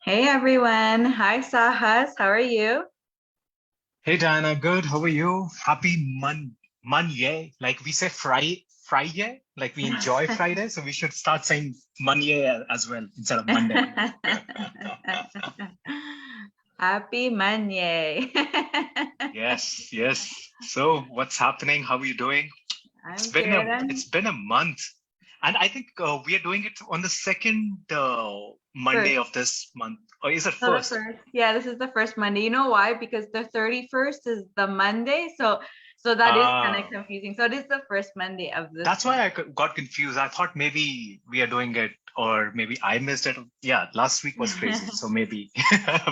Hey everyone. Hi Sahas. How are you? Hey Diana, good. How are you? Happy Monday. Like we say Friday, like we enjoy Friday, so we should start saying Monday as well instead of Monday. Happy Monday. Yes, yes. So what's happening? How are you doing? It's I'm been good. a it's been a month, and I think we are doing it on the second Monday First. of this month, or is it So the first? first. Yeah, this is the first Monday. You know why? Because the 31st is the Monday. So that is kind of Ah, confusing. So it is the first Monday of this that's why month. I got confused. I thought maybe we are doing it, or maybe I missed it. Yeah, last week was crazy, so maybe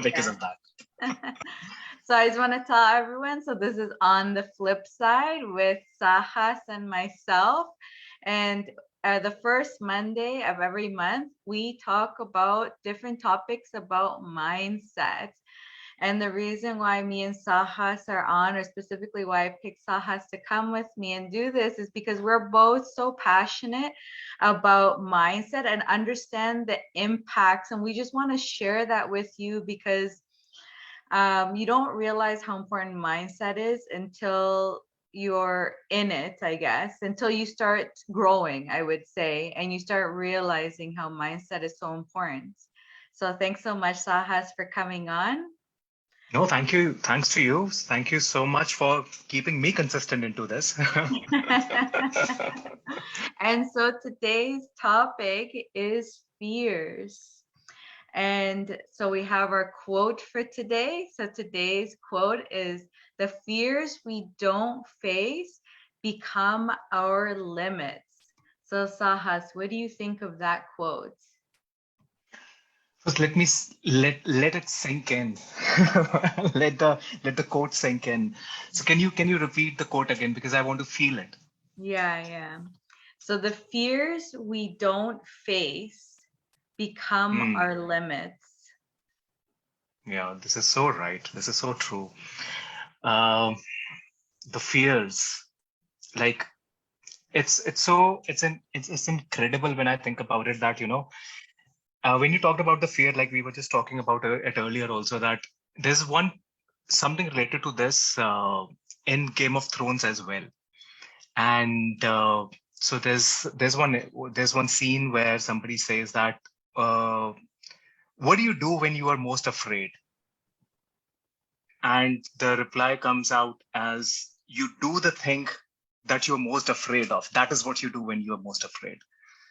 because Yeah. of that. So I just want to tell everyone, so this is on the flip side with Sahas and myself. And the first Monday of every month, we talk about different topics about mindset. And the reason why me and Sahas are on, or specifically why I picked Sahas to come with me and do this, is because we're both so passionate about mindset and understand the impacts. And we just want to share that with you because you don't realize how important mindset is until you're in it, I guess, until you start growing, I would say, and you start realizing how mindset is so important. So thanks so much, Sahas, for coming on. No, thank you. Thanks to you. Thank you so much for keeping me consistent into this. And so today's topic is fears. And so we have our quote for today. So today's quote is: the fears we don't face become our limits. So Sahas, what do you think of that quote? First, let it sink in. Let the quote sink in. So can you repeat the quote again because I want to feel it. Yeah, yeah. So the fears we don't face become Hmm. our limits. Yeah, this is so right. This is so true. Um, the fears, like it's incredible when I think about it that when you talked about the fear, like we were just talking about it earlier also, that there's one something related to this in Game of Thrones as well. And so there's one scene where somebody says that, uh, what do you do when you are most afraid? And the reply comes out as, you do the thing that you're most afraid of. That is what you do when you're most afraid.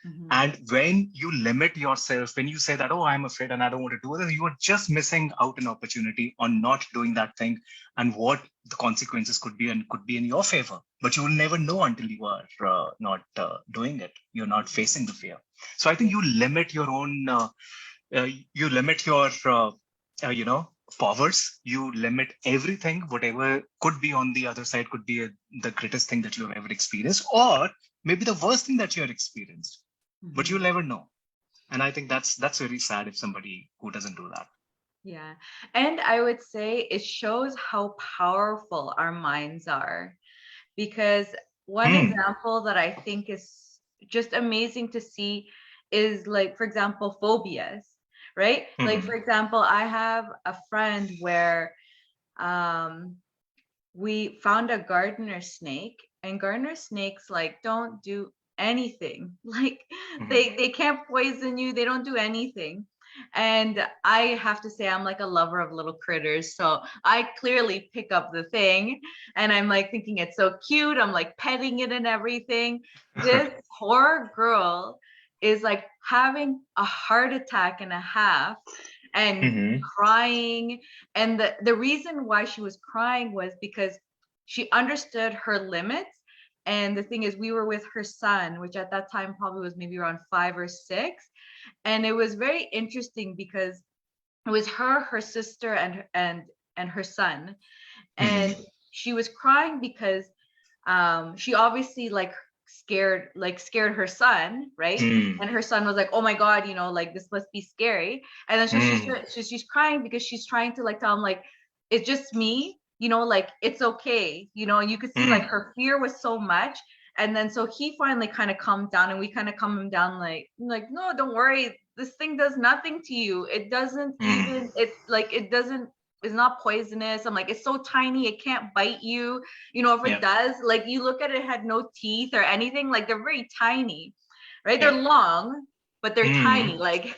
Mhm. And when you limit yourself, when you say that, oh, I'm afraid and I don't want to do this, you are just missing out an opportunity on not doing that thing, and what the consequences could be, and could be in your favor. But you will never know until you are not doing it. You're not facing the fear. So I think Yeah. you limit your powers. You limit everything. Whatever could be on the other side could be the greatest thing that you have ever experienced, or maybe the worst thing that you have experienced, but you'll Mhm. never know. And I think that's very sad if somebody who doesn't do that. Yeah. And I would say it shows how powerful our minds are. Because one Hmm. example that I think is just amazing to see is, like, for example, phobias, right? Like, Hmm. for example, I have a friend where um, we found a gardener snake, and gardener snakes like don't do anything. Like Hmm. they can't poison you, they don't do anything. And I have to say, I'm like a lover of little critters, so I clearly pick up the thing, and I'm like thinking it's so cute, I'm like petting it and everything. This poor girl is like having a heart attack and a half and Hmm. crying. And the reason why she was crying was because she understood her limits. And the thing is, we were with her son, which at that time probably was maybe around 5 or 6. And it was very interesting because it was her, her sister, and her son. And Hmm. she was crying because she obviously scared her son, right? Hmm. And her son was like, oh my god, like this must be scary. And then so Hmm. she's crying because she's trying to like tell him, like, it's just me, like it's okay. You could see like Hmm. her fear was so much. And then so he finally kind of calmed down, and we kind of calm him down, like, no, don't worry, this thing does nothing to you. It doesn't even, it doesn't, it's not poisonous. I'm like, it's so tiny, it can't bite you. If it does, like, you look at it, it had no teeth or anything, like, they're very tiny, right? They're long, but they're tiny, like,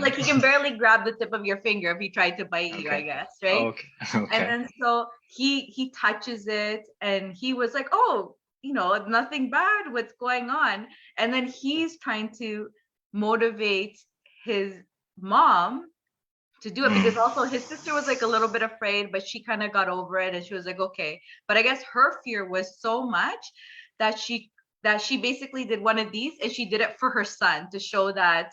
like you can barely grab the tip of your finger if he tried to bite you, I guess, right? And then so he touches it, and he was like, oh, nothing bad, what's going on? And then he's trying to motivate his mom to do it, because also his sister was like a little bit afraid, but she kind of got over it, and she was like, okay. But I guess her fear was so much that she basically did one of these, and she did it for her son to show that,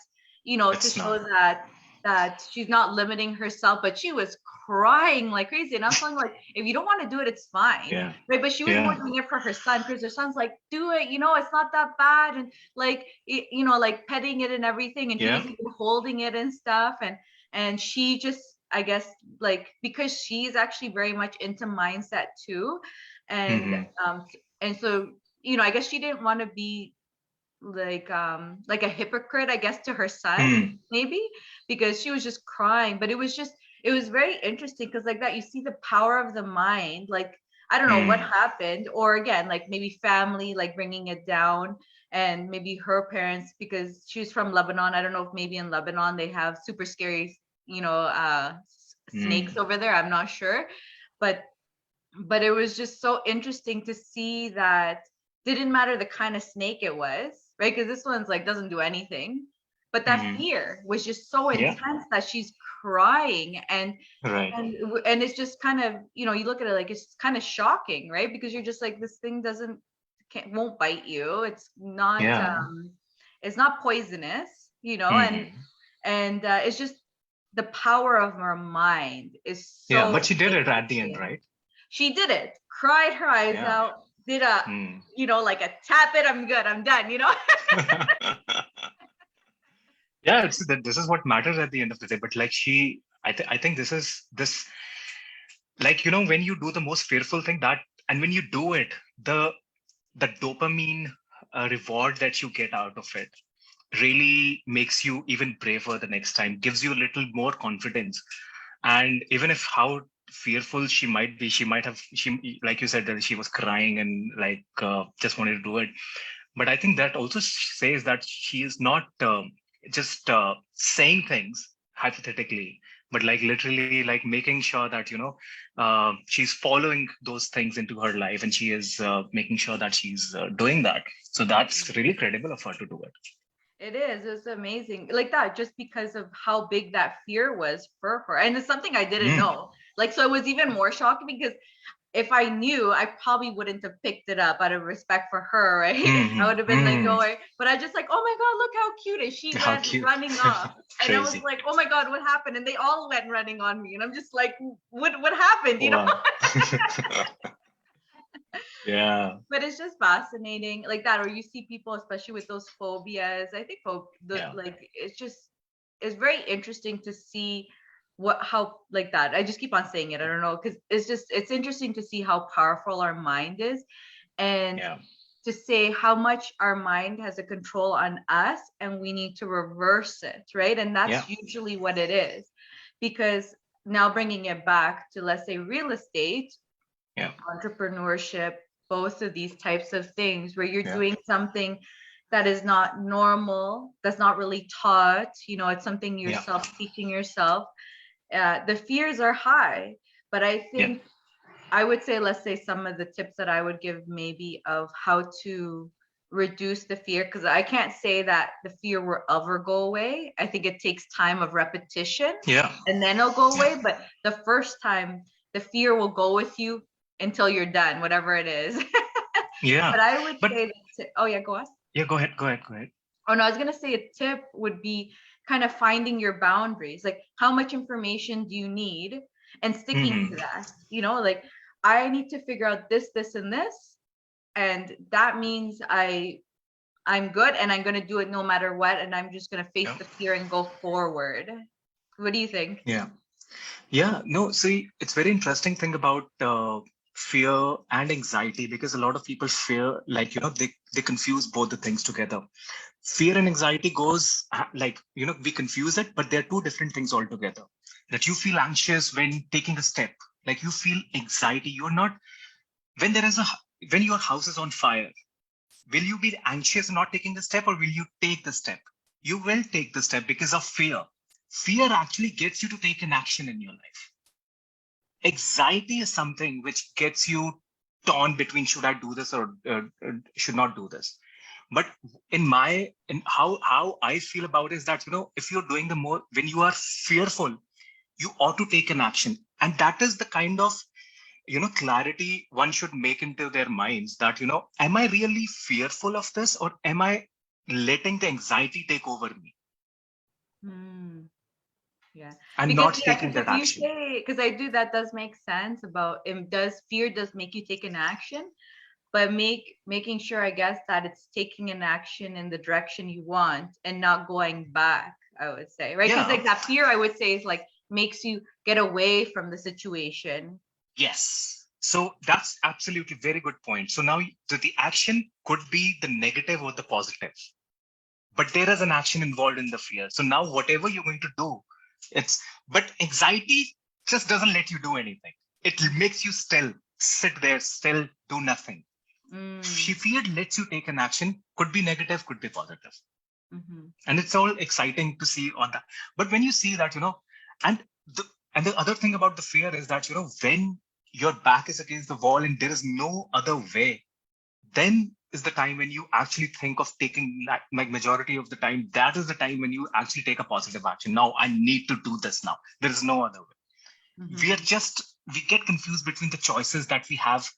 that she's not limiting herself. But she was crying like crazy, and I'm telling, like, if you don't want to do it, it's fine, right? But she was more doing it for her son, because her son's like, do it, it's not that bad, and like, like petting it and everything, and he was even holding it and stuff, and she just, I guess, like, because she's actually very much into mindset too, and and so, I guess she didn't want to be like a hypocrite, I guess, to her son, maybe, because she was just crying. But it was very interesting, because like that, you see the power of the mind. Like, I don't know what happened, or again, like maybe family, like bringing it down, and maybe her parents, because she's from Lebanon. I don't know if maybe in Lebanon they have super scary, snakes over there. I'm not sure, but it was just so interesting to see that didn't matter the kind of snake it was, right? Because this one's like doesn't do anything, but that fear was just so intense that she's crying, and it's just kind of, you look at it like, it's kind of shocking, right? Because you're just like, this thing won't bite you. It's not it's not poisonous, and it's just the power of her mind is so but she did it at the end, right? She did it, cried her eyes out, did a like a tap it, I'm good, I'm done, this is what matters at the end of the day. But like, I think this like, when you do the most fearful thing, that, and when you do it, the dopamine reward that you get out of it really makes you even braver the next time, gives you a little more confidence. And even if how fearful she might be, she like you said, that she was crying and like just wanted to do it. But I think that also says that she is not just saying things hypothetically, but like literally like making sure that she's following those things into her life, and she is making sure that she's doing that. So that's really credible of her to do it. It is. It's amazing, like that, just because of how big that fear was for her. And it's something I didn't know. Like, so it was even more shocking, because if I knew, I probably wouldn't have picked it up out of respect for her, right? I would have been like, no way. But I just like, oh my God, look how cute is she, went running off. And I was like, oh my God, what happened? And they all went running on me. And I'm just like, what happened? Yeah. But it's just fascinating, like that. Or you see people, especially with those phobias. I think like, it's very interesting to see how like that. I just keep on saying it. I don't know, because it's interesting to see how powerful our mind is, and to say how much our mind has a control on us, and we need to reverse it, right? And that's usually what it is. Because now bringing it back to, let's say, real estate, entrepreneurship, both of these types of things where you're doing something that is not normal, that's not really taught, it's something you're teaching yourself. The fears are high, but I think I would say, let's say, some of the tips that I would give, maybe, of how to reduce the fear, because I can't say that the fear will ever go away. I think it takes time of repetition, and then it'll go away. But the first time, the fear will go with you until you're done, whatever it is. But I would say that, go on. Go ahead. Oh no, I was gonna say a tip would be kind of finding your boundaries, like how much information do you need, and sticking to that. Like, I need to figure out this, and this, and that means I'm good, and I'm gonna do it no matter what, and I'm just gonna face the fear and go forward. What do you think? No, see, it's very interesting thing about fear and anxiety, because a lot of people fear, like, they confuse both the things together. Fear and anxiety goes like, we confuse it, but they're two different things altogether. That you feel anxious when taking a step, like you feel anxiety. You're not, when there is a, when your house is on fire, will you be anxious not taking the step, or will you take the step? You will take the step because of fear. Fear actually gets you to take an action in your life. Anxiety is something which gets you torn between should I do this or should not do this. But in how I feel about it is that, if you're doing the more, when you are fearful, you ought to take an action. And that is the kind of, clarity one should make into their minds, that, am I really fearful of this, or am I letting the anxiety take over me Yeah, and because not taking if that you action? say, because I do, that does make sense about does fear does make you take an action, but making sure, I guess, that it's taking an action in the direction you want and not going back, I would say, right? Because Yeah. like that fear, I would say, is like makes you get away from the situation. Yes. So that's absolutely very good point. So now the action could be the negative or the positive, but there is an action involved in the fear. So now whatever you're going to do, but anxiety just doesn't let you do anything. It makes you still sit there, still do nothing. Fear lets you take an action, could be negative, could be positive. And it's all exciting to see on that. But when you see that, and the and the other thing about the fear is that, when your back is against the wall and there is no other way, then is the time when you actually think of taking, like majority of the time, that is the time when you actually take a positive action. Now I need to do this now. There is no other way. We get confused between the choices that we have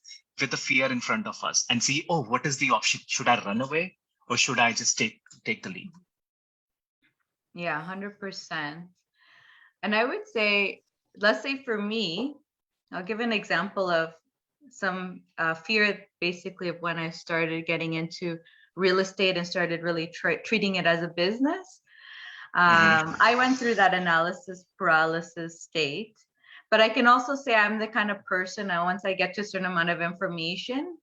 with the fear in front of us and see, oh, what is the option? Should I run away, or should I just take the leap? Yeah, 100%. And I would say, let's say for me, I'll give an example of some fear, basically, of when I started getting into real estate and started really treating it as a business. I went through that analysis paralysis state, but I can also say I'm the kind of person that once I get to a certain amount of information,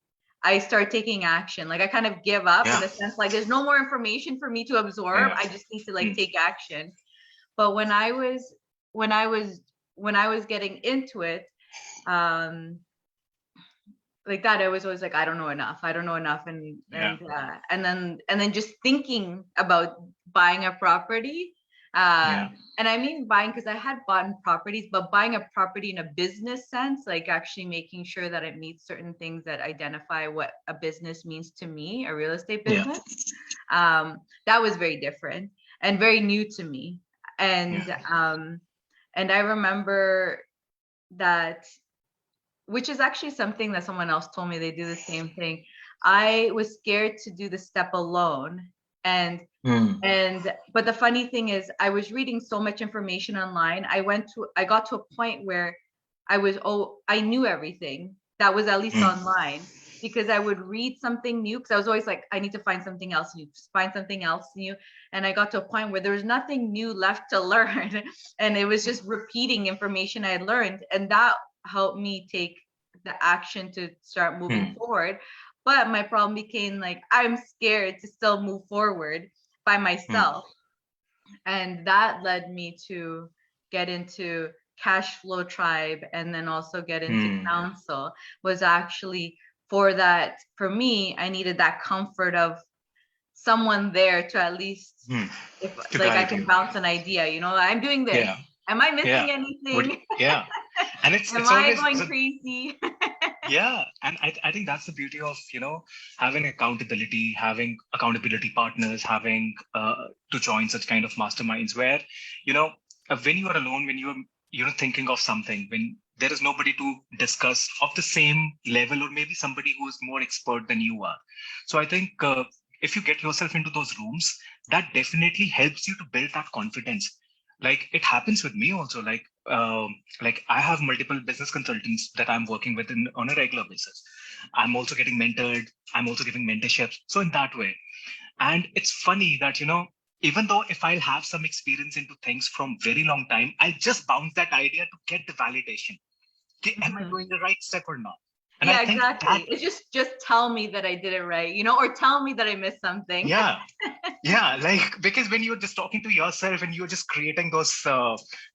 I start taking action. Like I kind of give up in a sense, like there's no more information for me to absorb. I just need to like take action. But when I was getting into it, like that, I was always like, I don't know enough, and then just thinking about buying a property, and I mean buying, because I had bought properties, but buying a property in a business sense, like actually making sure that it meets certain things that identify what a business means to me, a real estate business. That was very different and very new to me. And I remember that, which is actually something that someone else told me, they do the same thing. I was scared to do the step alone. And but the funny thing is, I was reading so much information online. I got to a point where I knew everything that was at least online, because I would read something new, because I was always like, I need to find something else new, find something else new. And I got to a point where there was nothing new left to learn. And it was just repeating information I had learned. And that helped me take the action to start moving forward. But my problem became like, I'm scared to still move forward by myself. And that led me to get into Cash Flow Tribe, and then also get into council. Was actually for that. For me, I needed that comfort of someone there to at least, if like I can bounce an idea, I'm doing this. Am I missing anything? And Am it's I always going crazy? and I think that's the beauty of having accountability partners, having to join such kind of masterminds where when you are alone, when you're thinking of something, when there is nobody to discuss of the same level, or maybe somebody who is more expert than you are. So I think if you get yourself into those rooms, that definitely helps you to build that confidence. Like it happens with me also. Like I have multiple business consultants that I'm working with on a regular basis. I'm also getting mentored. I'm also giving mentorships. So in that way, and it's funny that even though if I'll have some experience into things from very long time, I'll just bounce that idea to get the validation. Okay, am I doing the right step or not? And I Yeah, think that, exactly. It's just tell me that I did it right, or tell me that I missed something. yeah, yeah, like because when you're just talking to yourself and you're just creating those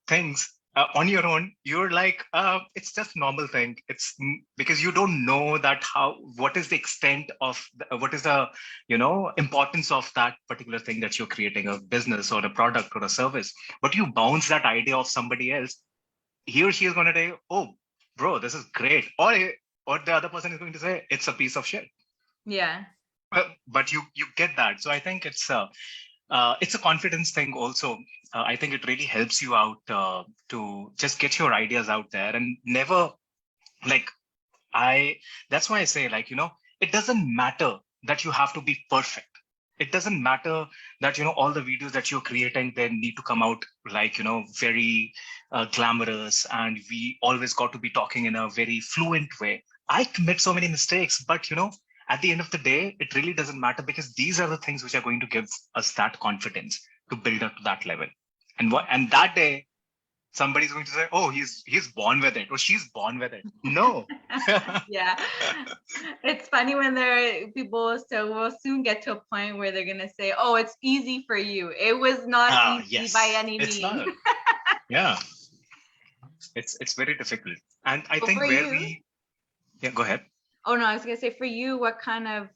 things on your own, you're like, it's just normal thing. Because you don't know that what is the extent of what is the importance of that particular thing that you're creating, a business or a product or a service. But you bounce that idea of somebody else, he or she is going to say, oh, bro, this is great, or the other person is going to say it's a piece of shit. Yeah. But you get that. So I think it's a confidence thing also. I think it really helps you out to just get your ideas out there and never, like, that's why I say, like, it doesn't matter that you have to be perfect. It doesn't matter that, all the videos that you're creating, they need to come out like, very glamorous, and we always got to be talking in a very fluent way. I commit so many mistakes, but, at the end of the day, it really doesn't matter, because these are the things which are going to give us that confidence to build up to that level. And that day, somebody's going to say, oh, he's born with it, or she's born with it. No. Yeah. It's funny when people will soon get to a point where they're gonna say, oh, it's easy for you. It was not easy Yes, by any it's means. not. Yeah, it's very difficult. And I But think for you, yeah, go ahead. oh no, I was gonna say, for you, what kind of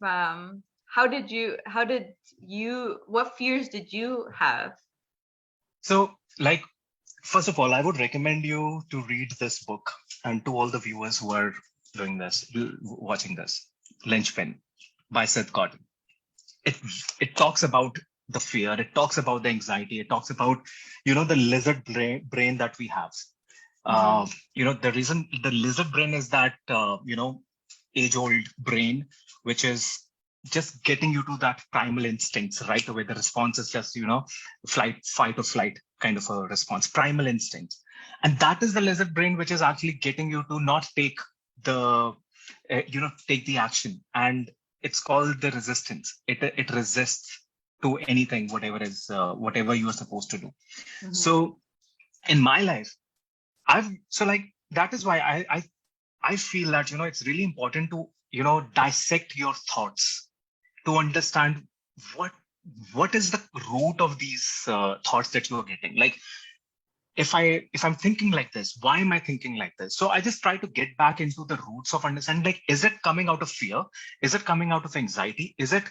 what fears did you have? So, like, first of all, I would recommend you to read this book, and to all the viewers who are watching this, Lynchpin by Seth Godin. It it talks about the fear. It talks about the anxiety. It talks about, the lizard brain that we have. The reason the lizard brain is that, age old brain, which is just getting you to that primal instincts right away. The response is just, fight or flight kind of a response, primal instincts. And that is the lizard brain, which is actually getting you to not take the action. And it's called the resistance. It resists to anything, whatever you are supposed to do. So in my life, that is why I feel that, it's really important to, dissect your thoughts, to understand what is the root of these thoughts that you are getting. Like, if I'm thinking like this, why am I thinking like this? So I just try to get back into the roots of understanding, like, is it coming out of fear? Is it coming out of anxiety? Is it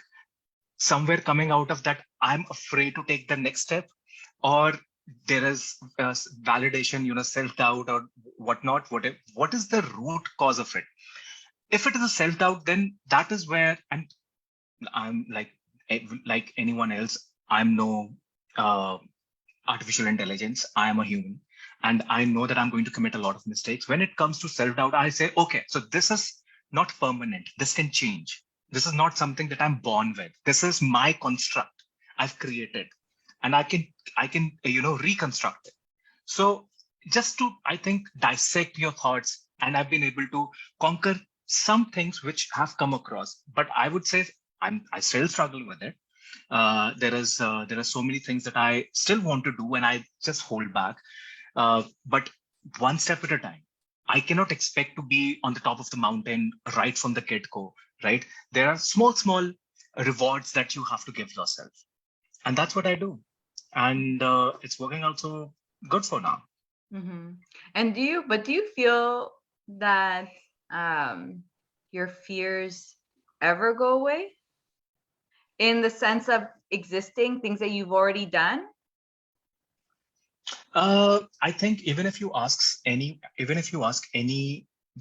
somewhere coming out of that I'm afraid to take the next step? Or there is validation, self-doubt or whatnot? What is the root cause of it? If it is a self-doubt, then that is where, and I'm like anyone else, I'm no artificial intelligence. I am a human, and I know that I'm going to commit a lot of mistakes. When it comes to self-doubt, I say, okay, so this is not permanent. This can change. This is not something that I'm born with. This is my construct I've created, and I can reconstruct it. So just to, I think, dissect your thoughts, and I've been able to conquer some things which have come across, but I would say I still struggle with it. There are so many things that I still want to do, and I just hold back. But one step at a time. I cannot expect to be on the top of the mountain right from the get-go, right? There are small rewards that you have to give yourself, and that's what I do. And it's working out so good for now. And do you feel that your fears ever go away, in the sense of existing things that you've already done? I think even if you ask any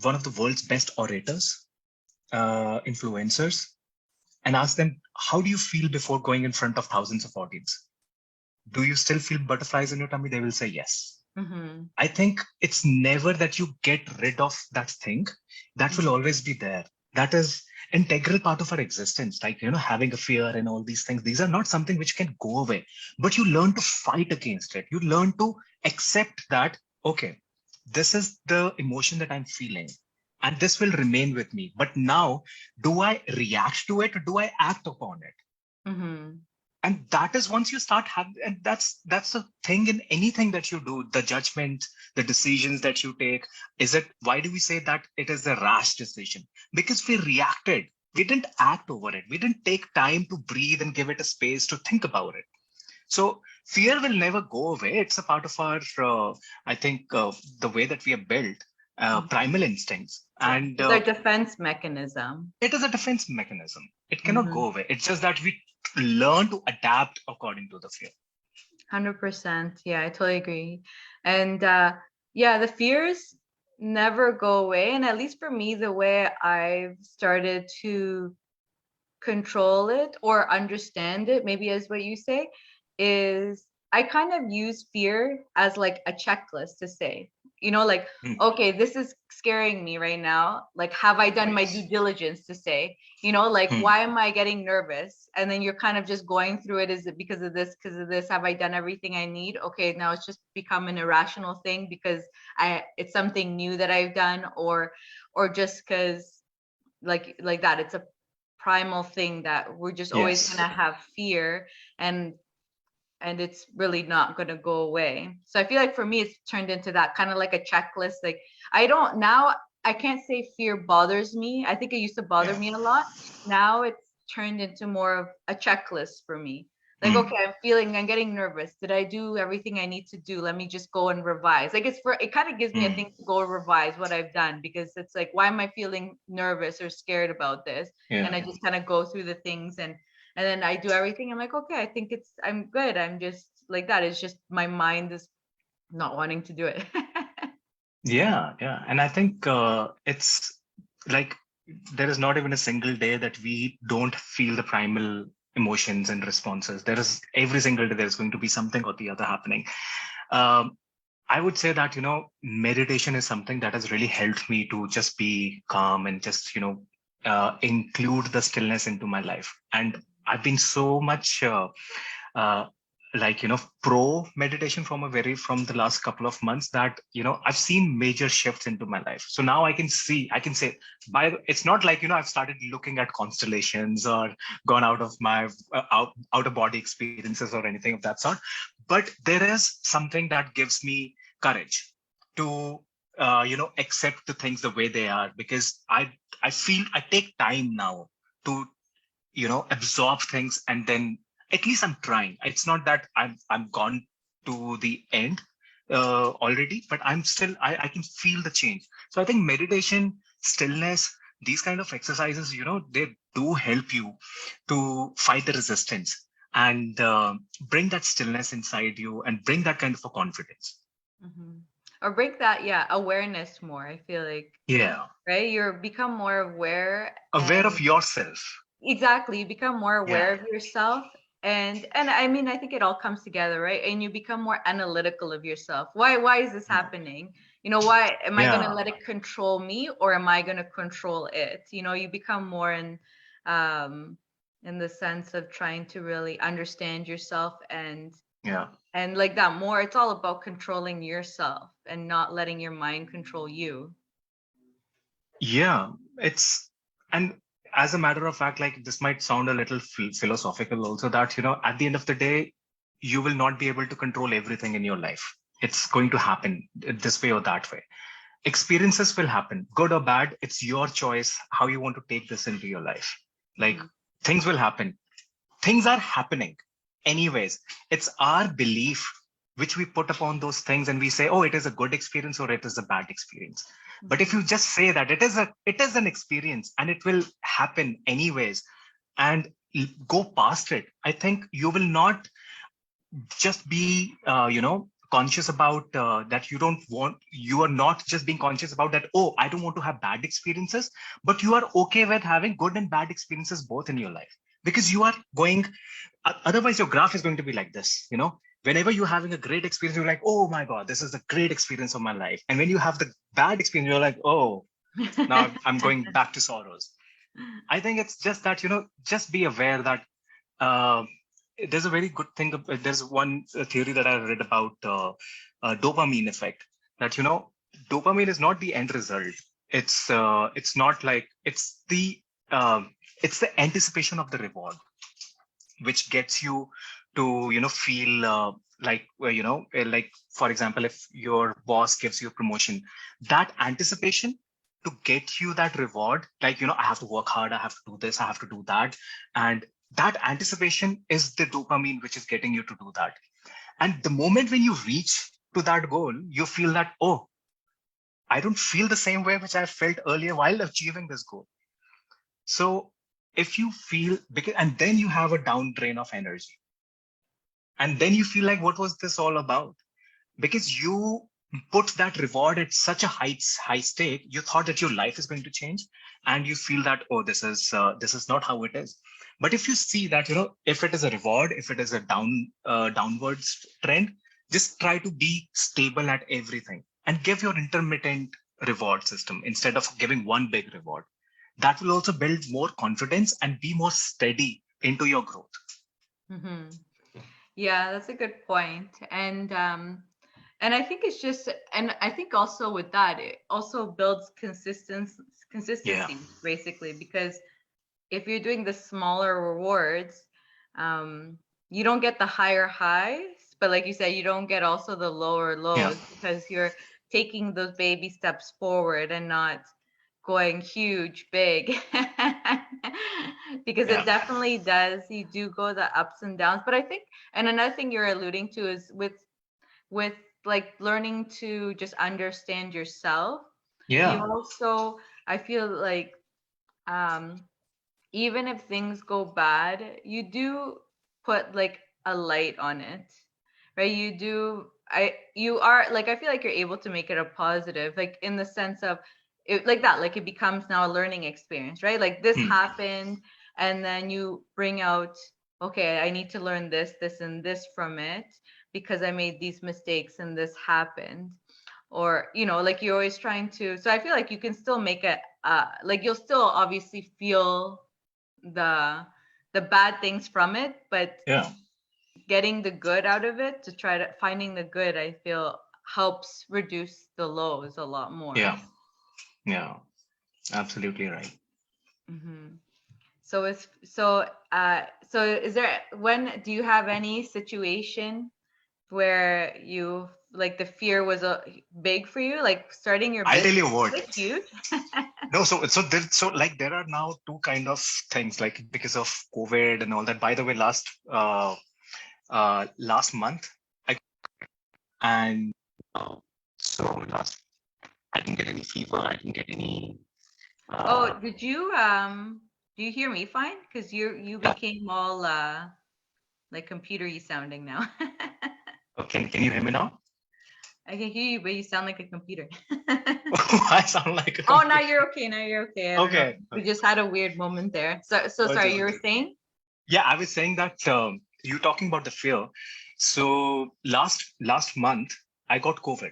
one of the world's best orators, influencers, and ask them, how do you feel before going in front of thousands of audience? Do you still feel butterflies in your tummy? They will say yes. I think it's never that you get rid of that thing. That will always be there. That is integral part of our existence. Like, having a fear and all these things, these are not something which can go away, but you learn to fight against it. You learn to accept that, okay, this is the emotion that I'm feeling, and this will remain with me. But now, do I react to it, or do I act upon it? And that is once you start having, and that's the thing in anything that you do, the judgment, the decisions that you take. Is it, why do we say that it is a rash decision? Because we reacted, we didn't act over it, we didn't take time to breathe and give it a space to think about it. So fear will never go away. It's a part of our, I think, the way that we are built, primal instincts. Yeah, And it's our defense mechanism. it is a defense mechanism. It cannot Mm-hmm. go away. It's just that we learn to adapt according to the fear. 100%. Yeah, I totally agree. And yeah, the fears never go away. And at least for me, the way I've started to control it or understand it, maybe as what you say, is I kind of use fear as like a checklist to say, like, okay, this is scaring me right now. Like, have I done my due diligence to say, like, why am I getting nervous? And then you're kind of just going through it. Is it because of this? Because of this? Have I done everything I need? Okay, now it's just become an irrational thing because it's something new that I've done, or just because like that. It's a primal thing that we're just always Yes. going to have fear, and it's really not going to go away. So I feel like for me it's turned into that kind of like a checklist. Like I can't say fear bothers me. I think it used to bother me a lot. Now it's turned into more of a checklist for me. Like, okay, I'm getting nervous. Did I do everything I need to do? Let me just go and revise. Like it kind of gives me a thing to go revise what I've done, because it's like, why am I feeling nervous or scared about this? And I just kind of go through the things, and then I do everything. I'm like, okay, I think I'm good. I'm just like that. It's just my mind is not wanting to do it. Yeah, yeah. And I think it's like there is not even a single day that we don't feel the primal emotions and responses. There is every single day there's going to be something or the other happening. Um, I would say that, meditation is something that has really helped me to just be calm and just, include the stillness into my life. And I've been so much uh, pro meditation from the last couple of months that, I've seen major shifts into my life. So now I can say, it's not like, I've started looking at constellations or gone out of my out of body experiences or anything of that sort. But there is something that gives me courage to, accept the things the way they are, because I feel I take time now to, absorb things, and then at least I'm trying. It's not that I'm gone to the end already, but I'm still, I can feel the change. So I think meditation, stillness, these kind of exercises, they do help you to fight the resistance and bring that stillness inside you and bring that kind of a confidence. Mm-hmm. Or break that, yeah, awareness more. I feel like, Yeah. right? You're become more aware, Aware and of yourself. exactly, you become more aware Yeah. of yourself. And I mean, I think it all comes together, right? And you become more analytical of yourself. Why is this happening? Why am I going to Yeah. let it control me, or am I going to control it? You become more um in the sense of trying to really understand yourself, Yeah. and like that more. It's all about controlling yourself and not letting your mind control you. Yeah. And as a matter of fact, like this might sound a little philosophical also, that, at the end of the day, you will not be able to control everything in your life. It's going to happen this way or that way. Experiences will happen, good or bad. It's your choice how you want to take this into your life. Like, things will happen. Things are happening anyways. It's our belief which we put upon those things, and we say, oh, it is a good experience or it is a bad experience. But if you just say that it is an experience and it will happen anyways, and go past it, I think you will not just be conscious about that. You are not just being conscious about that, oh, I don't want to have bad experiences, but you are okay with having good and bad experiences both in your life, because you are going, otherwise your graph is going to be like this. Whenever you're having a great experience, you're like, oh my god, this is the great experience of my life. And when you have the bad experience, you're like, oh, now I'm going back to sorrows. I think it's just that, just be aware that uh, there's a very good thing. There's one theory that I read about dopamine effect. That, dopamine is not the end result. It's not like, uh, it's the anticipation of the reward. which gets you to, feel like, for example, if your boss gives you a promotion, that anticipation to get you that reward, like, I have to work hard, I have to do this, I have to do that. And that anticipation is the dopamine which is getting you to do that. And the moment when you reach to that goal, you feel that, oh, I don't feel the same way which I felt earlier while achieving this goal. So if you feel, because, and then you have a down drain of energy. And then you feel like, what was this all about? Because you put that reward at such a high stake, you thought that your life is going to change, and you feel that, oh, this is not how it is. But if you see that, if it is a reward, if it is a downwards trend, just try to be stable at everything and give your intermittent reward system instead of giving one big reward. That will also build more confidence and be more steady into your growth. Mm-hmm. Yeah, that's a good point. And I think it's just, and I think also with that, it also builds consistency basically, because if you're doing the smaller rewards, you don't get the higher highs, but like you said, you don't get also the lower lows because you're taking those baby steps forward and not going huge, big. Because it definitely does. You do go the ups and downs. But I think, and another thing you're alluding to is with like learning to just understand yourself. Yeah. You also, I feel like, even if things go bad, you do put like a light on it, right? You are like, I feel like you're able to make it a positive, like in the sense of it, like that, like it becomes now a learning experience, right? Like this happened, and then you bring out, okay, I need to learn this and this from it because I made these mistakes and this happened. Or like you're always trying to, so I feel like you can still make it, like you'll still obviously feel the bad things from it, but getting the good out of it, to try to finding the good, I feel helps reduce the lows a lot more. Yeah, absolutely right. Mm-hmm. So is there, when do you have any situation where you like the fear was big for you, like starting your business? I'll tell you what. It's huge. No, so like there are now two kind of things, like because of COVID and all that. By the way, last month, so last, I didn't get any fever. I didn't get any. Oh, did you do you hear me fine? Because you became all like computer-y sounding now. Okay, can you hear me now? I can hear you, but you sound like a computer. I sound like a computer. Oh, now you're okay. Now you're okay. Okay. We just had a weird moment there. So sorry, you were saying? Yeah, I was saying that you're talking about the fear. So last month, I got COVID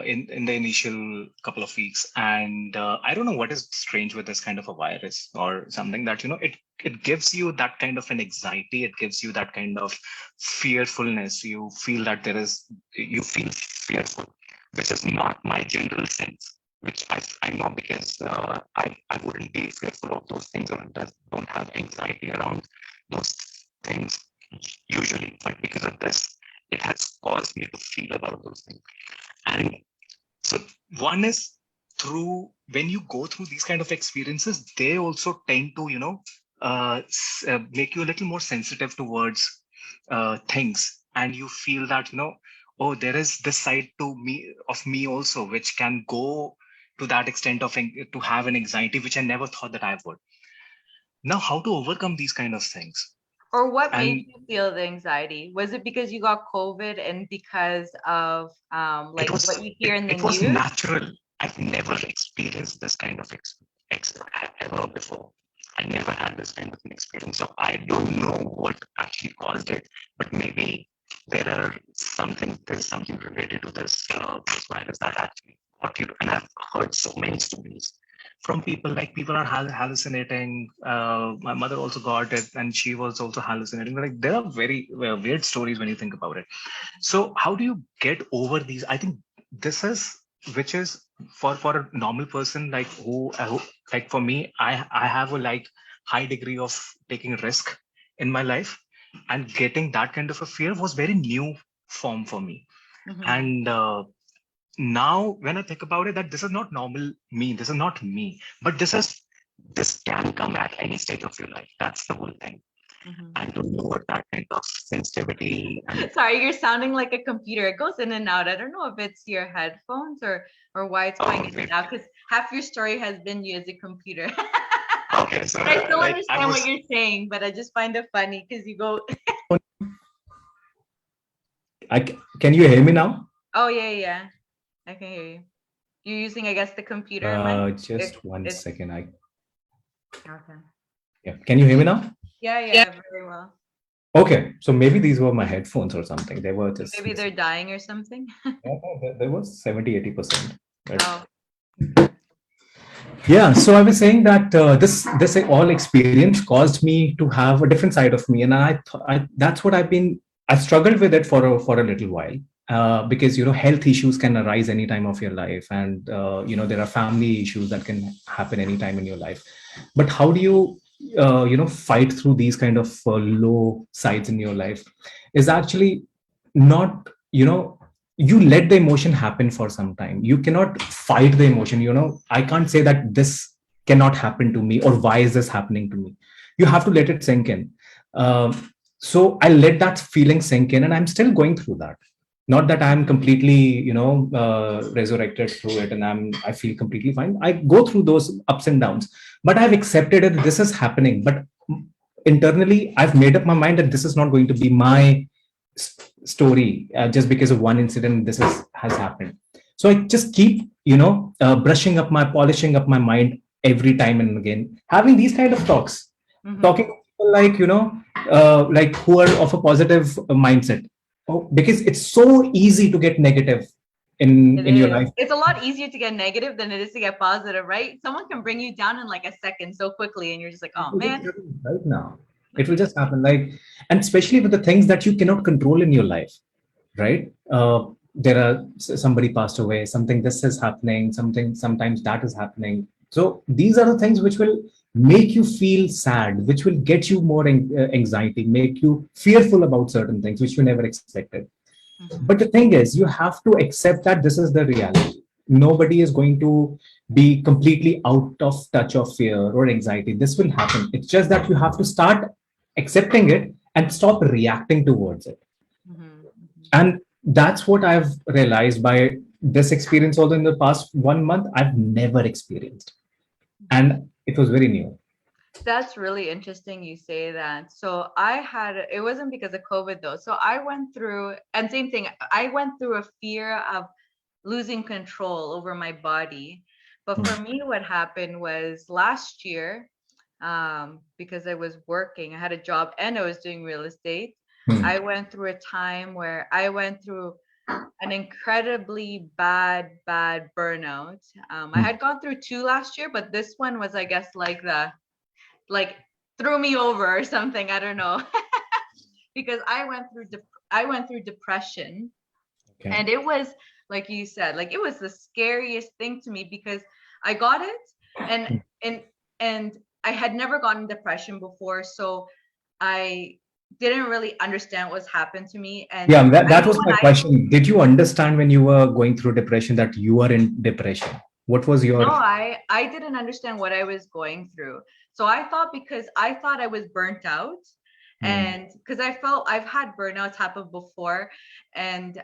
in the initial couple of weeks, and I don't know what is strange with this kind of a virus or something, that it gives you that kind of an anxiety. It gives you that kind of fearfulness. You feel that you feel fearful, which is not my general sense, which I know, because I wouldn't be fearful of those things, or don't have anxiety around those things usually. But because of this, it has caused me to feel about those things. And so one is, through when you go through these kind of experiences, they also tend to make you a little more sensitive towards things, and you feel that oh, there is this side to me also, which can go to that extent of to have an anxiety, which I never thought that I would. Now, how to overcome these kind of things? Or what made you feel the anxiety? Was it because you got COVID and because of like what you hear in the news? It was natural. I've never experienced this kind of ever before. I never had this kind of an experience. So I don't know what actually caused it, but maybe there's something related to this virus that actually got you. And I've heard so many stories from people, like people are hallucinating. My mother also got it, and she was also hallucinating. Like, there are very weird stories when you think about it. So how do you get over these? I think this is, which is for a normal person, like who like for me, I have a like high degree of taking risk in my life. and getting that kind of a fear was very new form for me. Mm-hmm. And now when I think about it, that this is not normal me, this is not me, but this can come at any stage of your life. That's the whole thing. Mm-hmm. And to lower that kind of sensitivity and Sorry, you're sounding like a computer. It goes in and out. I don't know if it's your headphones or why it's going in and out, because half your story has been you as a computer. okay, so But I still like I understand what was you're saying, but I just find it funny because you go, Can you hear me now? oh yeah, yeah, I can hear you. You're using, I guess, the computer mic. Just one It's second. okay. Yeah. Can you hear me now? Yeah, yeah, very well. Okay. So maybe these were my headphones or something. They were just Maybe they're dying or something. there was 70-80%. Oh, Yeah, so I was saying that this all experience caused me to have a different side of me, and I that's what I struggled with it for a little while, because health issues can arise any time of your life, and there are family issues that can happen anytime in your life. But how do you fight through these kind of low sides in your life? Is actually not you let the emotion happen for some time. You cannot fight the emotion. I can't say that this cannot happen to me, or why is this happening to me. You have to let it sink in. So I let that feeling sink in, and I'm still going through that. Not that I'm completely resurrected through it, and I feel completely fine. I go through those ups and downs, but I've accepted it. This is happening, but internally I've made up my mind that this is not going to be my story, just because of one incident this has happened. So I just keep brushing up my polishing up my mind every time and again, having these kind of talks, talking mm-hmm. to people like like who are of a positive mindset. Because it's so easy to get negative It in your is. life. It's a lot easier to get negative than it is to get positive, right? Someone can bring you down in like a second so quickly, and you're just like, It oh will just man. happen right now. It will just happen, like, and especially with the things that you cannot control in your life, right? There are somebody passed away, something this is happening, something sometimes that is happening. So these are the things which will make you feel sad, which will get you more anxiety, make you fearful about certain things which you never expected. But Mm-hmm. the thing is, you have to accept that this is the reality. Nobody is going to be completely out of touch of fear or anxiety. This will happen. It's just that you have to start accepting it and stop reacting towards it. Mm-hmm. Mm-hmm. And that's what I've realized by this experience. Although in the past 1 month I've never experienced, Mm-hmm. and it was very new. That's really interesting you say that. So I had, it wasn't because of COVID though. So I went through, and same thing, I went through a fear of losing control over my body. But for Hmm. me, what happened was last year, because I was working, I had a job and I was doing real estate. Hmm. I went through a time where I went through an incredibly bad burnout. I Hmm. had gone through two last year, but this one was, I guess, like threw me over or something. I don't know. Because I went through depression, Okay. and it was like you said, like it was the scariest thing to me because I got it, and and and I had never gotten depression before, so I didn't really understand what's happened to me. And Yeah, that, I that know was when my question. Did you understand when you were going through depression that you are in depression? What was no, your I didn't understand what I was going through. So I thought, because I thought I was burnt out, Hmm. and because I felt I've had burnouts happen before, and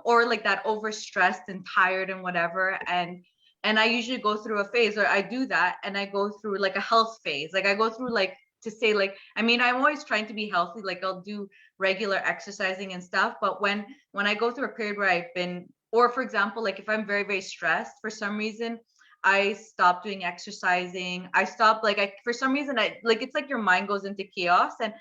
or like that overstressed and tired and whatever, and I usually go through a phase, or I do that, and I go through like a health phase. Like I go through, like, to say, like, I mean, I'm always trying to be healthy, like I'll do regular exercising and stuff, but when I go through a period where I've been, or for example, like if I'm very stressed for some reason, I stopped doing exercising. I stopped, like, I, for some reason, I like, it's like your mind goes into chaos, and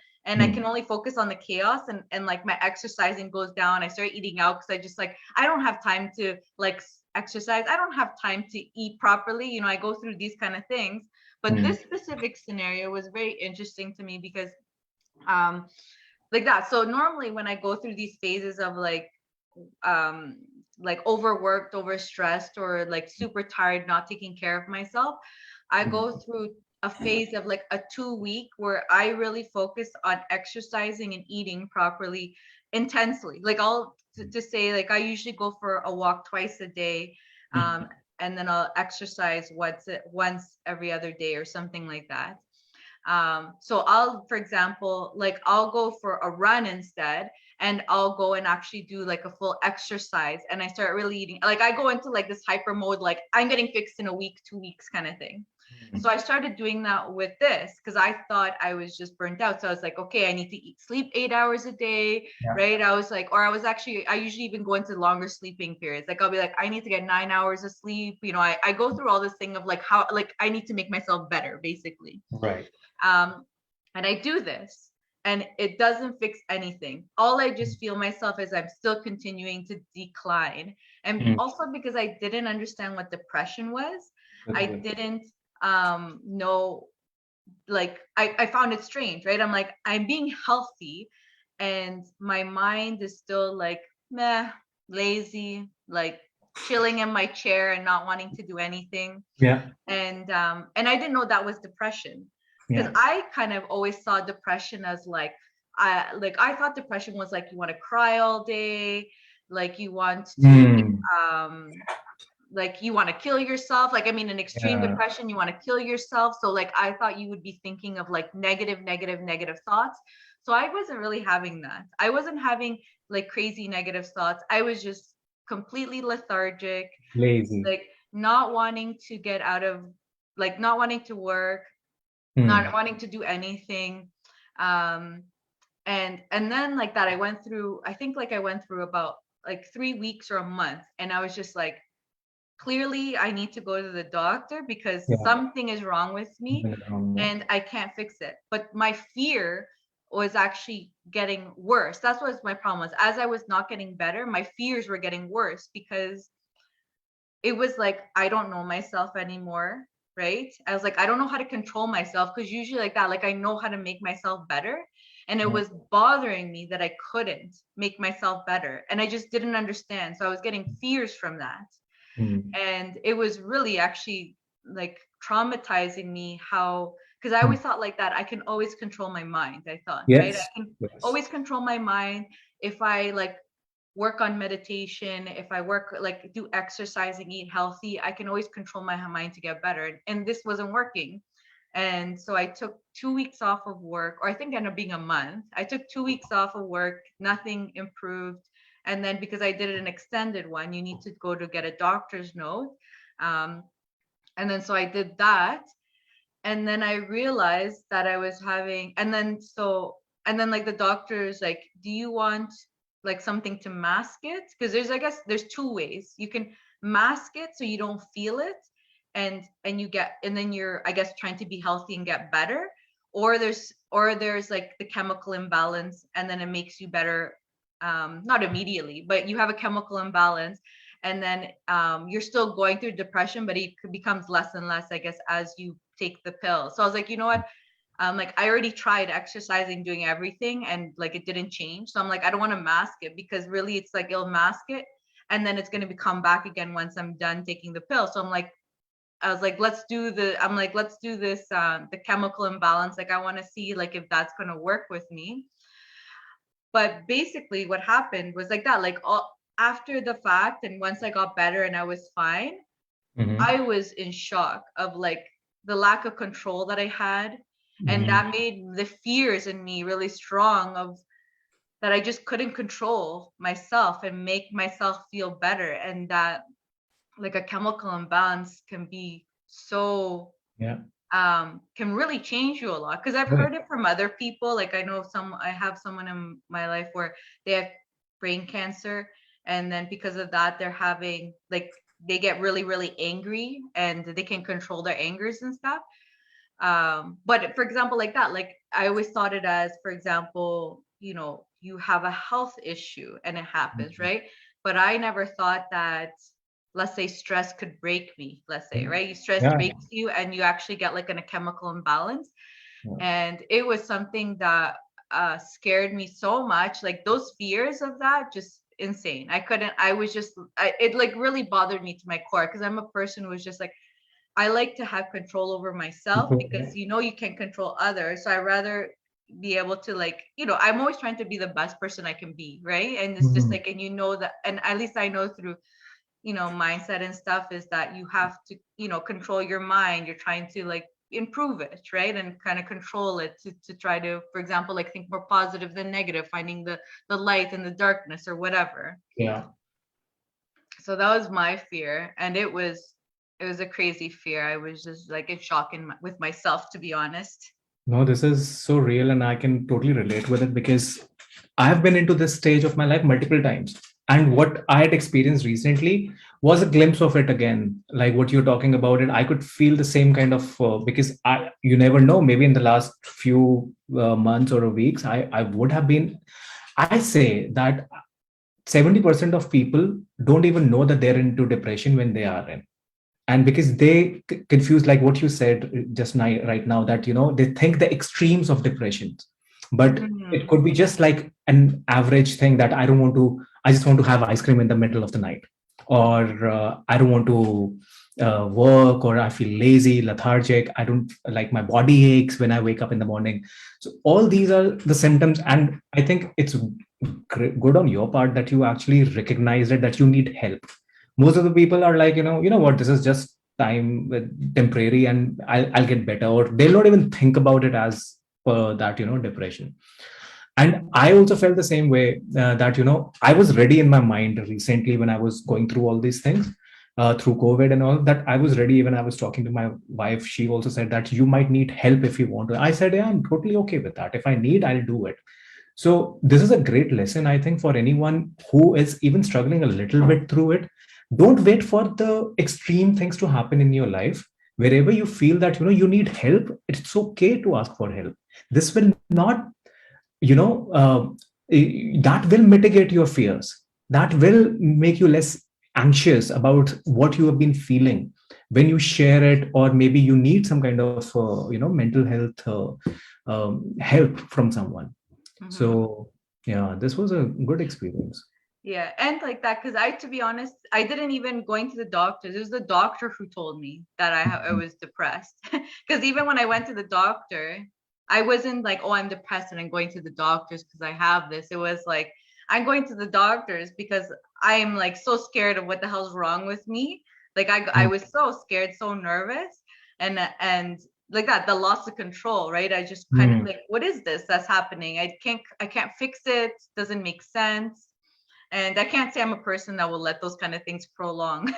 I Hmm. can only focus on the chaos, and like my exercising goes down. I start eating out because I just, like, I don't have time to like exercise. I don't have time to eat properly. I go through these kind of things. But Hmm. this specific scenario was very interesting to me because um like that. So normally when I go through these phases of um like overworked, overstressed, or like super tired, not taking care of myself, I Hmm. go through a phase of like a 2 week where I really focused on exercising and eating properly intensely. Like I'll to say like I usually go for a walk twice a day, and then I'll exercise once every other day or something like that. So I'll, for example, like I'll go for a run instead, and I'll go and actually do like a full exercise, and I start really eating. Like I go into like this hyper mode, like I'm getting fixed in a week, 2 weeks kind of thing. So I started doing that with this because I thought I was just burnt out. So I was like, okay, I need to sleep 8 hours a day, Yeah. right? I was like, or I was actually, I usually even go into longer sleeping periods. Like I'll be like, I need to get 9 hours of sleep. You know, I go through all this thing of like how, like I need to make myself better, basically. Right. And I do this and it doesn't fix anything. All I just feel myself is I'm still continuing to decline. And also because I didn't understand what depression was, I didn't know, like I found it strange, right? I'm like, I'm being healthy and my mind is still like meh, lazy, like chilling in my chair and not wanting to do anything. Yeah. And I didn't know that was depression, because Yeah. I kind of always saw depression as like I thought depression was like you want to cry all day, like you want to like you want to kill yourself. Like I mean, in extreme Yeah. depression, you want to kill yourself. So like I thought you would be thinking of like negative thoughts. So I wasn't really having that. I wasn't having like crazy negative thoughts. I was just completely lethargic, Lazy. like not wanting to get out of, like not wanting to work, not wanting to do anything. And then like that I went through, I think like I went through about like 3 weeks or a month, and I was just like, clearly I need to go to the doctor because Yeah. something is wrong with me and I can't fix it. But my fear was actually getting worse. That's what my problem was. As I was not getting better, my fears were getting worse because it was like I don't know myself anymore, right? I was like, I don't know how to control myself, because usually like that, like I know how to make myself better. And it was bothering me that I couldn't make myself better. And I just didn't understand. So I was getting fears from that. And it was really actually like traumatizing me how, because I always thought like that I can always control my mind. I thought, right? I Yes. can Yes. always control my mind if I like work on meditation, if I work like do exercising, eat healthy, I can always control my mind to get better. And this wasn't working. And so I took 2 weeks off of work, or I think it ended up being a month. I took 2 weeks off of work, nothing improved. And then because I did an extended one, you need to go to get a doctor's note. And then so I did that. And then I realized that I was having, and then like the doctor's like, do you want like something to mask it? Because there's, I guess there's two ways. You can mask it so you don't feel it, and you get, and then you're, I guess, trying to be healthy and get better. Or there's like the chemical imbalance, and then it makes you better, not immediately, but you have a chemical imbalance, and then you're still going through depression, but it becomes less and less, I guess, as you take the pill. So I was like, you know what? Like I already tried exercising, doing everything, and like it didn't change. So I'm like, I don't want to mask it, because really it's like it'll mask it, and then it's going to come back again once I'm done taking the pill. So I was like, let's do this, the chemical imbalance. Like I want to see like if that's going to work with me. But basically what happened was like that, like after the fact, and once I got better and I was fine, I was in shock of like the lack of control that I had. And that made the fears in me really strong, of that I just couldn't control myself and make myself feel better. And that like a chemical imbalance can be so can really change you a lot. Because I've heard it from other people. Like I have someone in my life where they have brain cancer, and then because of that they're having like, they get really really angry and they can control their angers and stuff. But for example, like that, like I always thought it as, for example, you have a health issue and it happens, right? But I never thought that, let's say stress could break me, let's say, right? Stress breaks you and you actually get like a chemical imbalance. And it was something that scared me so much. Like those fears of that, just insane. I couldn't, I was just, it like really bothered me to my core, because I'm a person who was just like, I like to have control over myself because you can control others. So I rather be able to, like, I'm always trying to be the best person I can be, right? And it's just Mhm. like, and that, and at least I know through mindset and stuff is that you have to control your mind. You're trying to, like, improve it, right? And kind of control it to try to, for example, like, think more positive than negative, finding the light in the darkness or whatever. Yeah. So that was my fear, and it was a crazy fear. I was just like in shock with myself, to be honest. No, this is so real, and I can totally relate with it because I've been into this stage of my life multiple times. And what I had experienced recently was a glimpse of it again. Like what you're talking about it, I could feel the same kind of because you never know. Maybe in the last few months or weeks, I would have been. I say that 70% of people don't even know that they're into depression when they are in, and because they confuse, like what you said just now, right now, that they think the extremes of depression, but it Mm-hmm. could be just like an average thing that I just want to have ice cream in the middle of the night, or I don't want to work, or I feel lazy, lethargic, I don't like, my body aches when I wake up in the morning. So all these are the symptoms, and I think it's good on your part that you actually recognize it, that you need help. Most of the people are like, what, this is just time, temporary, and I'll get better, or they'll not even think about it as that, depression. And I also felt the same way, that I was ready in my mind recently when I was going through all these things, through COVID and all that. I was ready. When I was talking to my wife, she also said that you might need help if you want to. I said, yeah, I'm totally okay with that. If I need, I'll do it. So this is a great lesson, I think, for anyone who is even struggling a little bit through it. Don't wait for the extreme things to happen in your life. Wherever you feel that you need help, it's okay to ask for help. This will not, that will mitigate your fears. That will make you less anxious about what you have been feeling when you share it, or maybe you need some kind of mental health help from someone. Mm-hmm. So yeah, this was a good experience. Yeah, and like that, because to be honest, I didn't even going to the doctors. It was the doctor who told me that I Mhm. was depressed. Because even when I went to the doctor, I wasn't like, oh, I'm depressed and I'm going to the doctors because I have this. It was like, I'm going to the doctors because I am, like, so scared of what the hell's wrong with me. Like, I was so scared, so nervous, and like that, the loss of control, right? I just kind of Mhm. like, what is this that's happening? I can't fix it. Doesn't make sense. And I can't say I'm a person that will let those kind of things prolong.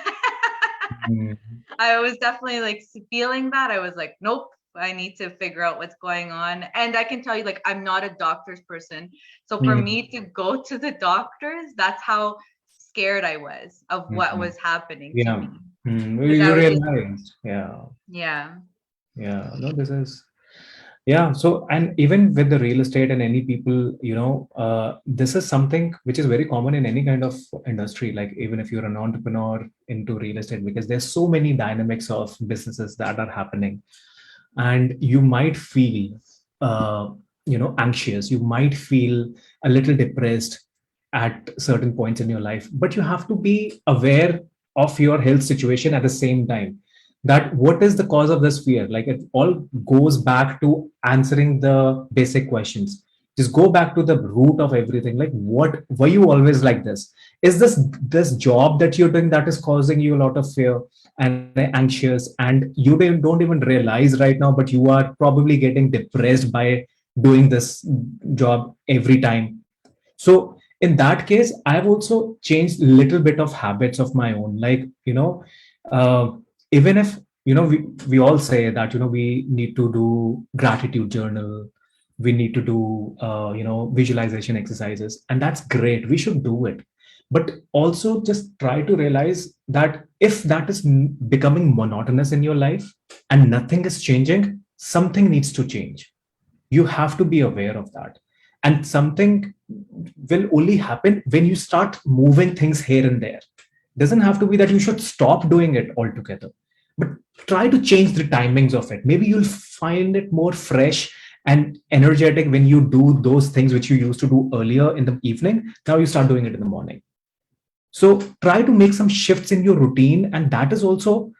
Mhm. I was definitely like feeling that. I was like, nope, I need to figure out what's going on. And I can tell you, like, I'm not a doctor's person. So for Mhm. me to go to the doctors, that's how scared I was of what Mhm. was happening to Yeah. me. Because I You was just, realized. Yeah. yeah. Yeah. No, this is. Yeah. So, and even with the real estate and any people, this is something which is very common in any kind of industry. Like even if you're an entrepreneur into real estate, because there's so many dynamics of businesses that are happening, and you might feel, anxious. You might feel a little depressed at certain points in your life, but you have to be aware of your health situation at the same time, that what is the cause of this fear. Like it all goes back to answering the basic questions. Just go back to the root of everything. Like, what were you always like this? Is this job that you're doing that is causing you a lot of fear and anxious, and you don't even realize right now, but you are probably getting depressed by doing this job every time. So in that case, I've also changed a little bit of habits of my own. Like, uh, even if, we all say that, we need to do gratitude journal, we need to do, visualization exercises, and that's great. We should do it. But also just try to realize that if that is becoming monotonous in your life and nothing is changing, something needs to change. You have to be aware of that. And something will only happen when you start moving things here and there. Doesn't have to be that you should stop doing it altogether, but try to change the timings of it. Maybe you'll find it more fresh and energetic when you do those things which you used to do earlier in the evening. Now you start doing it in the morning. So try to make some shifts in your routine, and that is also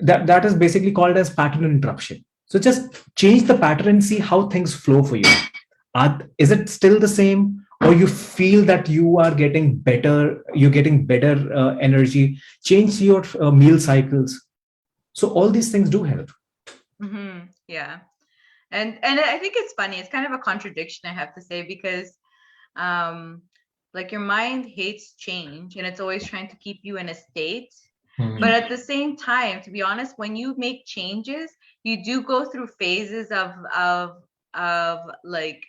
that is basically called as pattern interruption. So just change the pattern and see how things flow for you. Is it still the same, or you feel that you are getting better, you're getting better energy? Change your meal cycles. So all these things do help. Yeah. And I think it's funny. It's kind of a contradiction, I have to say, because like your mind hates change and it's always trying to keep you in a state. But at the same time, to be honest, when you make changes, you do go through phases of like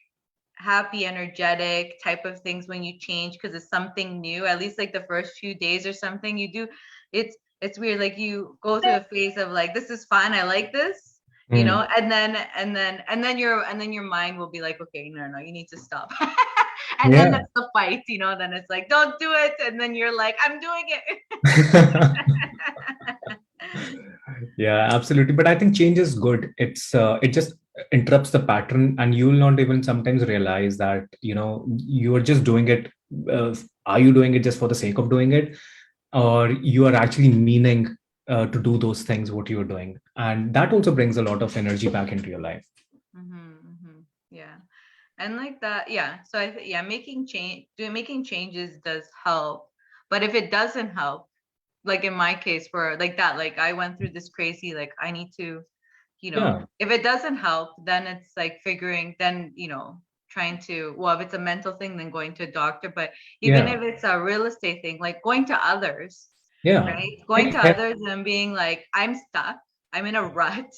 happy, energetic type of things when you change because it's something new. At least like the first few days or something, you do. It's weird. Like you go through a phase of like, this is fun, I like this, you know, and then your mind will be like, okay, no, you need to stop. And then that's the fight, you know. Then it's like, don't do it, and then you're like, I'm doing it. Yeah, absolutely. But I think change is good. It just interrupts the pattern, and you will not even sometimes realize that you are just doing it. Are you doing it just for the sake of doing it, or you are actually meaning to do those things what you are doing? And that also brings a lot of energy back into your life. Yeah. And like that, yeah. So making changes does help. But if it doesn't help, like in my case, where like that, like I went through this crazy, like I need to, if it doesn't help, then it's like trying to, well, if it's a mental thing, then going to a doctor. But even if it's a real estate thing, like going to others, right? Going to others and being like, I'm stuck, I'm in a rut,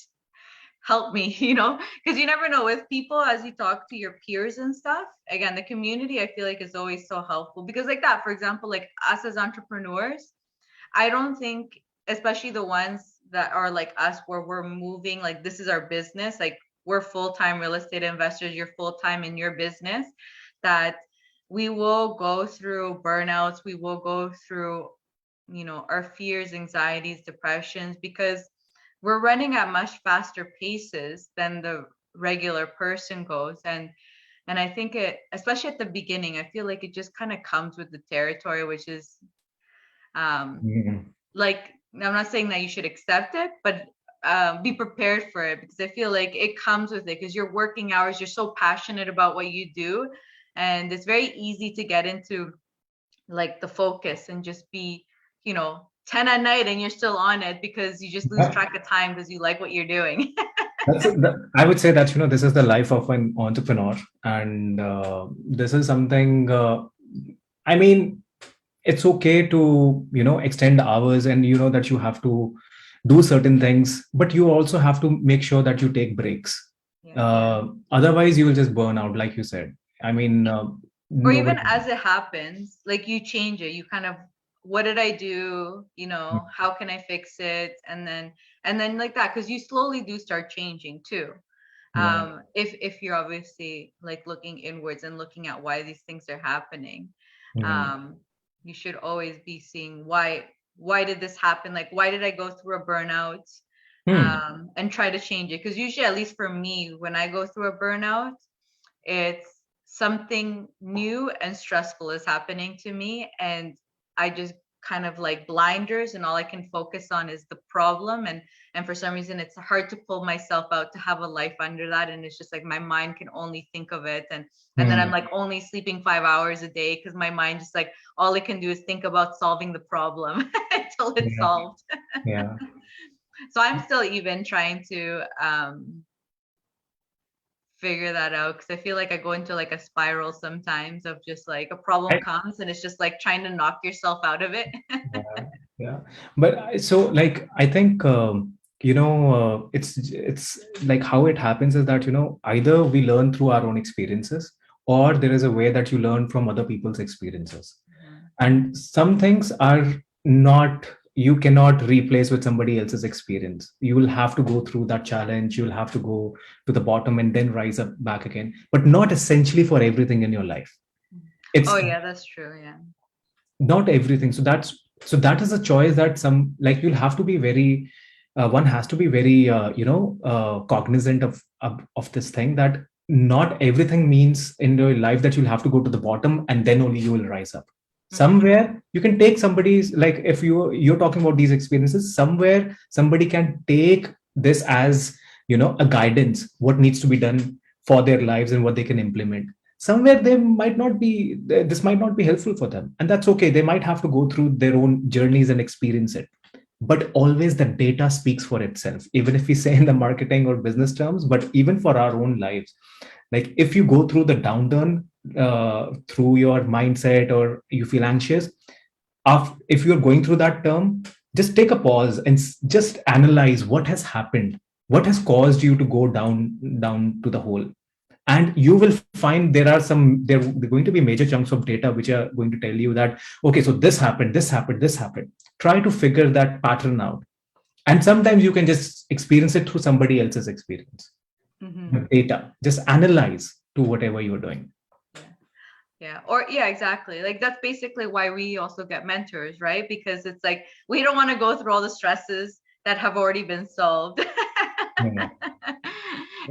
help me, because you never know with people as you talk to your peers and stuff. Again, the community, I feel like, is always so helpful because like that, for example, like us as entrepreneurs, I don't think, especially the ones that are like us, where we're moving, like this is our business, like we're full-time real estate investors, you're full-time in your business, that we will go through burnouts, we will go through, our fears, anxieties, depressions, because we're running at much faster paces than the regular person goes. And I think it, especially at the beginning, I feel like it just kind of comes with the territory, which is like, I'm not saying that you should accept it, but be prepared for it, because I feel like it comes with it, because your working hours, you're so passionate about what you do, and it's very easy to get into like the focus and just be 10 at night and you're still on it because you just lose track of time because you like what you're doing. I would say that this is the life of an entrepreneur, and this is something. I mean, it's okay to extend hours, and that you have to do certain things, but you also have to make sure that you take breaks. Otherwise, you will just burn out, like you said. I mean, or even as it happens, like you change it. You kind of, what did I do? How can I fix it? And then like that, because you slowly do start changing too. If you're obviously like looking inwards and looking at why these things are happening, you should always be seeing why did this happen? Like, why did I go through a burnout? And try to change it. Because usually, at least for me, when I go through a burnout, it's something new and stressful is happening to me, and I just kind of like blinders, and all I can focus on is the problem, and for some reason it's hard to pull myself out to have a life under that, and it's just like my mind can only think of it, and then I'm like only sleeping 5 hours a day because my mind just like all it can do is think about solving the problem until it's solved. So I'm still even trying to figure that out, because I feel like I go into like a spiral sometimes of just like a problem comes and it's just like trying to knock yourself out of it. But so like I think it's like how it happens is that either we learn through our own experiences, or there is a way that you learn from other people's experiences. And some things are not, you cannot replace with somebody else's experience. You will have to go through that challenge, you'll have to go to the bottom and then rise up back again, but not essentially for everything in your life. Oh yeah, that's true. Yeah, not everything. So that is a choice that you'll have to be very one has to be very cognizant of this thing, that not everything means in your life that you'll have to go to the bottom and then only you will rise up. Somewhere you can take somebody's, like if you're talking about these experiences, somewhere somebody can take this as, a guidance, what needs to be done for their lives and what they can implement. Somewhere they might not be, this might not be helpful for them, and that's okay. They might have to go through their own journeys and experience it. But always the data speaks for itself, even if we say in the marketing or business terms, but even for our own lives. Like if you go through the downturn, through your mindset, or you feel anxious, if you're going through that term, just take a pause and just analyze what has happened, what has caused you to go down to the hole. And you will find there are going to be major chunks of data which are going to tell you that, okay, so this happened, this happened, this happened. Try to figure that pattern out. And sometimes you can just experience it through somebody else's experience. Data, just analyze to whatever you're doing. Yeah. Or yeah, exactly. Like that's basically why we also get mentors, right? Because it's like we don't want to go through all the stresses that have already been solved. Yeah.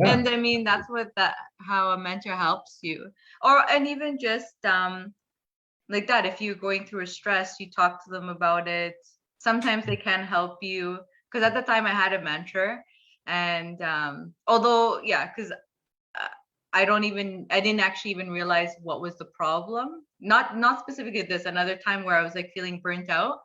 And I mean, that's what how a mentor helps you. And even just like that, if you're going through a stress, you talk to them about it. Sometimes they can help you. Because at the time I had a mentor, and although, yeah, because I didn't actually even realize what was the problem. Not specifically this, another time where I was like feeling burnt out.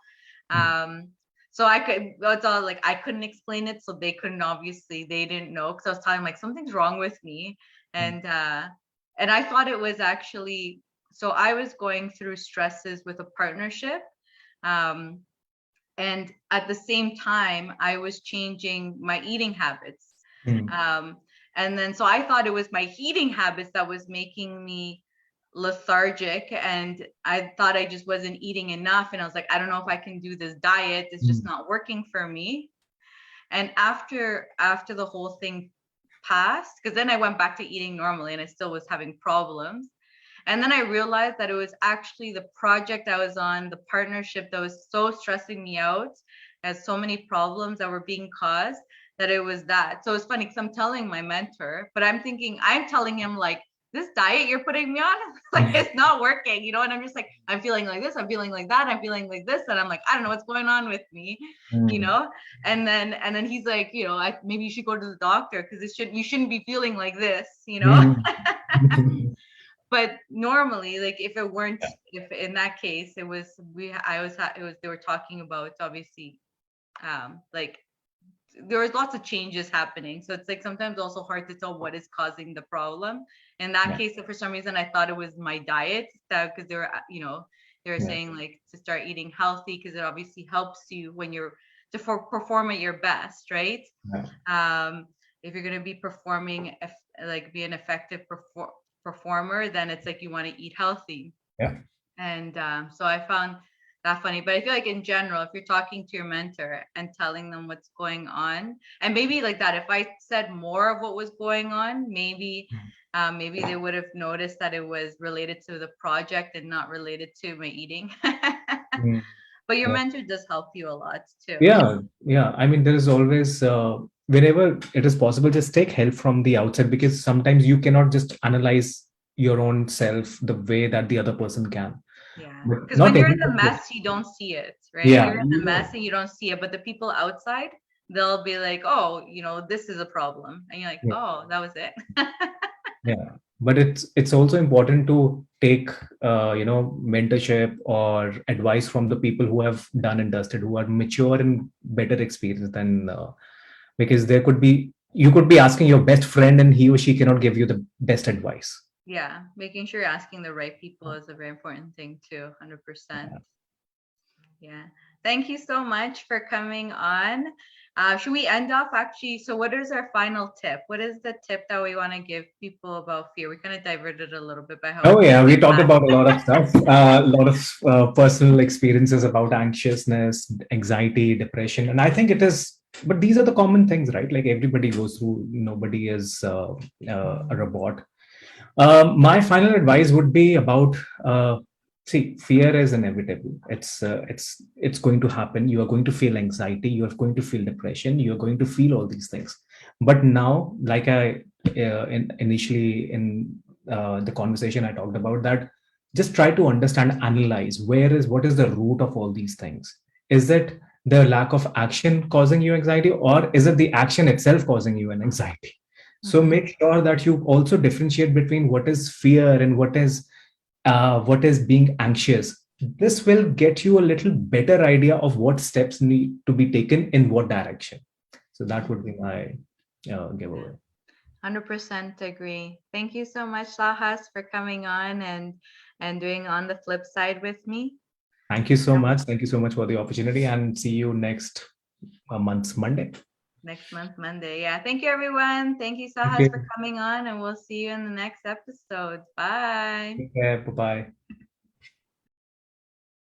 So it's all like, I couldn't explain it. So they didn't know, because I was telling like something's wrong with me. And I thought it was actually, so I was going through stresses with a partnership. And at the same time, I was changing my eating habits. And then, so I thought it was my eating habits that was making me lethargic, and I thought I just wasn't eating enough. And I was like, I don't know if I can do this diet. It's just not working for me. And after the whole thing passed, because then I went back to eating normally and I still was having problems. And then I realized that it was actually the project I was on, the partnership, that was so stressing me out, has so many problems that were being caused, that it was that. So it's funny because I'm telling my mentor, but I'm telling him like, this diet you're putting me on, like it's not working, and I'm just like, I'm feeling like this, I'm feeling like that, I'm feeling like this, and I'm like, I don't know what's going on with me, and then he's like, maybe you should go to the doctor, because you shouldn't be feeling like this, But normally, like if in that case, it was they were talking about, obviously, like there was lots of changes happening. So it's like sometimes also hard to tell what is causing the problem. In that case, for some reason, I thought it was my diet, because they were saying like to start eating healthy, because it obviously helps you when you're to perform at your best, right? If you're going to be performing, be an effective performer, then it's like you want to eat healthy. And so I found that funny. But I feel like in general, if you're talking to your mentor and telling them what's going on, and maybe like that, if I said more of what was going on, maybe they would have noticed that it was related to the project and not related to my eating. But your mentor does help you a lot too. Yeah. I mean, there is always, whenever it is possible, just take help from the outside, because sometimes you cannot just analyze your own self the way that the other person can. Yeah, because when you're in the mess, you don't see it, right? You're in the mess and you don't see it, but the people outside, they'll be like, oh, this is a problem, and you're like, oh, that was it. But it's also important to take mentorship or advice from the people who have done and dusted, who are mature and better experienced than, because you could be asking your best friend and he or she cannot give you the best advice. Yeah, making sure you're asking the right people is a very important thing too, 100%. Yeah. Thank you so much for coming on. Should we end off actually? So what is our final tip? What is the tip that we want to give people about fear? We kind of diverted a little bit by how. We talked about a lot of stuff, a lot of personal experiences about anxiousness, anxiety, depression. And I think but these are the common things, right? Like everybody goes through, nobody is a robot. My final advice would be about, see, fear is inevitable. It's going to happen. You are going to feel anxiety. You are going to feel depression. You are going to feel all these things. But now, like initially in the conversation, I talked about that, just try to understand, analyze what is the root of all these things. Is it the lack of action causing you anxiety, or is it the action itself causing you an anxiety? So Mhm. make sure that you also differentiate between what is fear and what is being anxious. This will get you a little better idea of what steps need to be taken in what direction. So that would be my giveaway. 100% agree. Thank you so much, Sahas, for coming on and doing On the Flip Side with me. Thank you so much. Thank you so much for the opportunity, and see you next month's Monday. Next month, Monday. Yeah. Thank you, everyone. Thank you, Thank Sahas, for you. coming on, and we'll see you in the next episode. Bye. Take care. Bye bye.